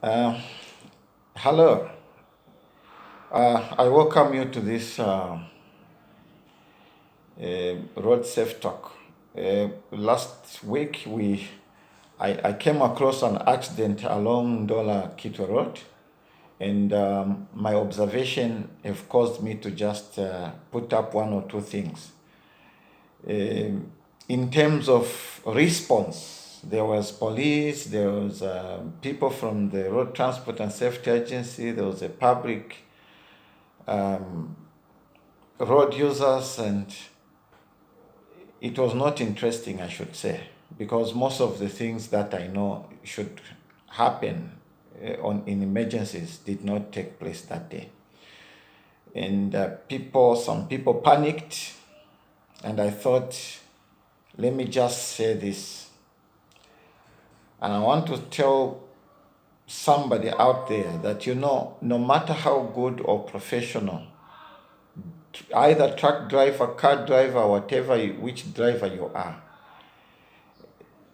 Uh, Hello. I welcome you to this road safe talk. Last week I came across an accident along Dola Kito Road, and my observation have caused me to just put up one or two things. In terms of response, there was police, there was people from the Road Transport and Safety Agency, there was a public road users, and it was not interesting, I should say, because most of the things that I know should happen in emergencies did not take place that day. And some people panicked, and I thought, let me just say this. And I want to tell somebody out there that, no matter how good or professional, either truck driver, car driver, which driver you are,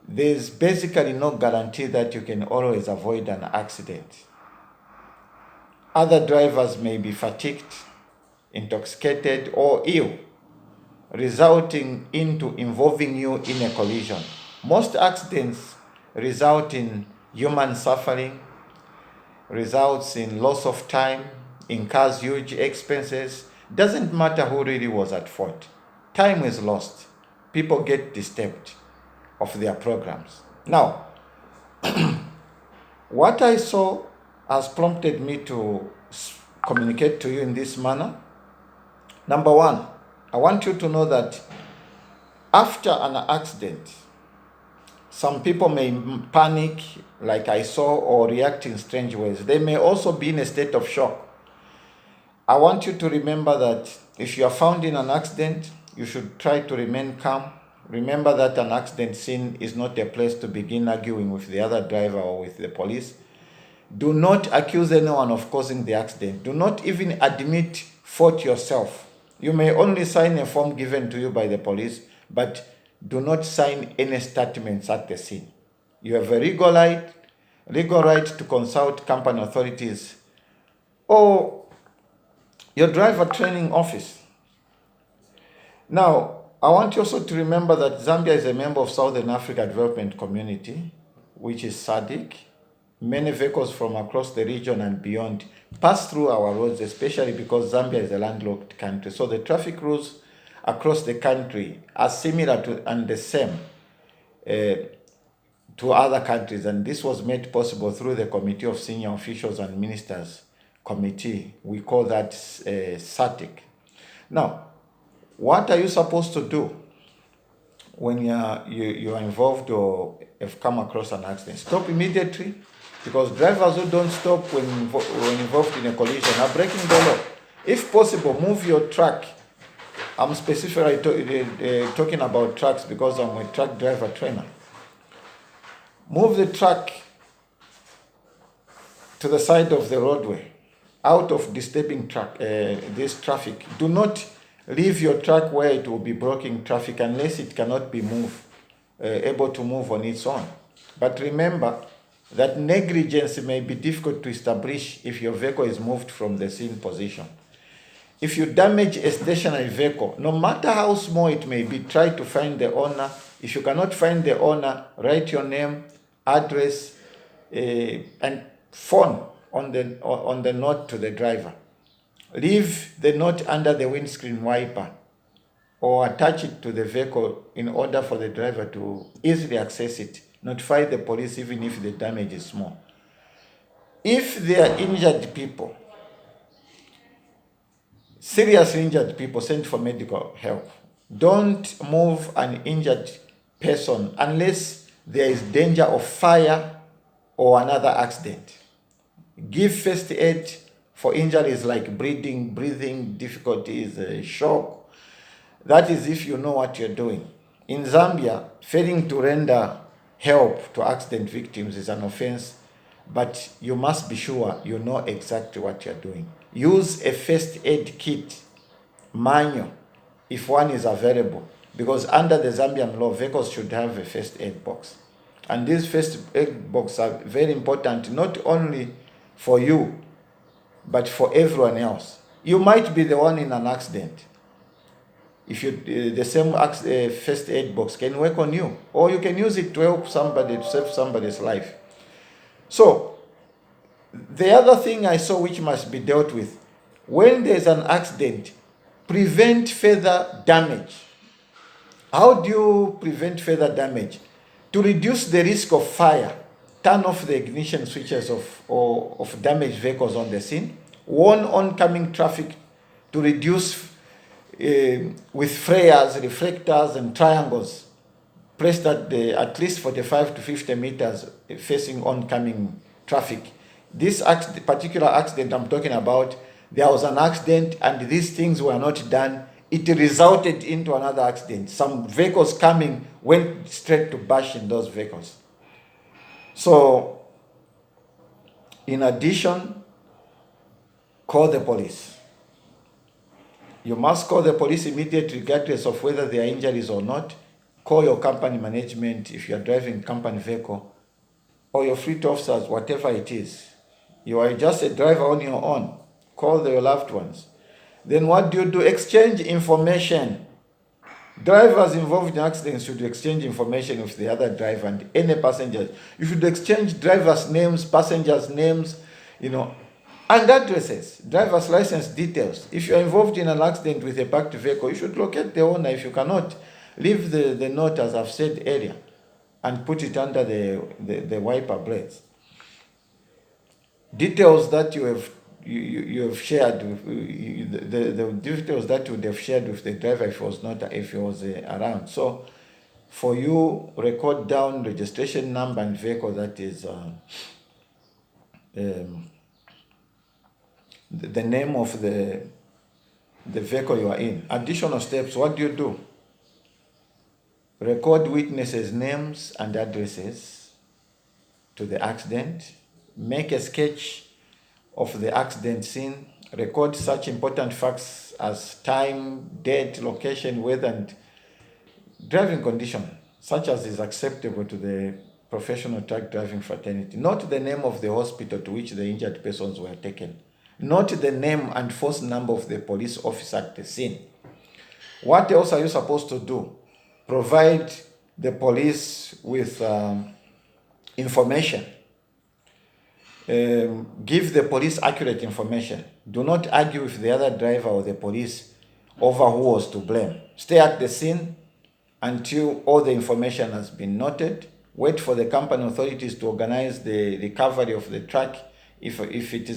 there's basically no guarantee that you can always avoid an accident. Other drivers may be fatigued, intoxicated, or ill, resulting into involving you in a collision. Most accidents result in human suffering, results in loss of time, incurs huge expenses. Doesn't matter who really was at fault. Time is lost. People get disturbed of their programs. Now, what I saw has prompted me to communicate to you in this manner. Number one, I want you to know that after an accident, some people may panic, like I saw, or react in strange ways. They may also be in a state of shock. I want you to remember that if you are found in an accident, you should try to remain calm. Remember that an accident scene is not a place to begin arguing with the other driver or with the police. Do not accuse anyone of causing the accident. Do not even admit fault yourself. You may only sign a form given to you by the police, but do not sign any statements at the scene. You have a legal right to consult company authorities or your driver training office. Now, I want you also to remember that Zambia is a member of Southern Africa Development Community, which is SADC. Many vehicles from across the region and beyond pass through our roads, especially because Zambia is a landlocked country. So the traffic rules across the country are similar to and the same to other countries. And this was made possible through the Committee of Senior Officials and Ministers Committee. We call that SATIC. Now, what are you supposed to do when you are involved or have come across an accident? Stop immediately, because drivers who don't stop when involved in a collision are breaking the law. If possible, move your truck. I'm specifically talking about trucks because I'm a truck driver trainer. Move the truck to the side of the roadway, out of disturbing this traffic. Do not leave your truck where it will be blocking traffic unless it cannot be able to move on its own. But remember that negligence may be difficult to establish if your vehicle is moved from the scene position. If you damage a stationary vehicle, no matter how small it may be, try to find the owner. If you cannot find the owner, write your name, address, and phone on the note to the driver. Leave the note under the windscreen wiper or attach it to the vehicle in order for the driver to easily access it. Notify the police even if the damage is small. If there are injured people, seriously injured people, send for medical help. Don't move an injured person unless there is danger of fire or another accident. Give first aid for injuries like breathing difficulties, shock. That is if you know what you're doing. In Zambia, failing to render help to accident victims is an offense, but you must be sure you know exactly what you're doing. Use a first aid kit manual if one is available, because under the Zambian law, vehicles should have a first aid box. And these first aid boxes are very important, not only for you, but for everyone else. You might be the one in an accident. If you the same first aid box can work on you, or you can use it to help somebody, to save somebody's life. So the other thing I saw which must be dealt with, when there's an accident, prevent further damage. How do you prevent further damage? To reduce the risk of fire, turn off the ignition switches of damaged vehicles on the scene. Warn oncoming traffic to reduce with flares, reflectors, and triangles placed at least 45 to 50 meters facing oncoming traffic. This particular accident I'm talking about, there was an accident and these things were not done. It resulted into another accident. Some vehicles coming went straight to bash in those vehicles. So, in addition, call the police. You must call the police immediately, regardless of whether there are injuries or not. Call your company management if you are driving company vehicle, or your fleet officers, whatever it is. You are just a driver on your own. Call your loved ones. Then what do? Exchange information. Drivers involved in accidents should exchange information with the other driver and any passengers. You should exchange drivers' names, passengers' names, and addresses, driver's license details. If you are involved in an accident with a parked vehicle, you should locate the owner. If you cannot, leave the note, as I've said earlier, and put it under the wiper blades. Details that you have shared with the details that you would have shared with the driver if he was around. So, for you, record down registration number and vehicle, that is the name of the vehicle you are in. Additional steps, what do? Record witnesses' names and addresses to the accident. Make a sketch of the accident scene. Record such important facts as time, date, location, weather, and driving condition, such as is acceptable to the professional truck driving fraternity. Note the name of the hospital to which the injured persons were taken. Note the name and first number of the police officer at the scene. What else are you supposed to do? Provide the police with information. Give the police accurate information. Do not argue with the other driver or the police over who was to blame. Stay at the scene until all the information has been noted. Wait for the company authorities to organize the recovery of the truck if it is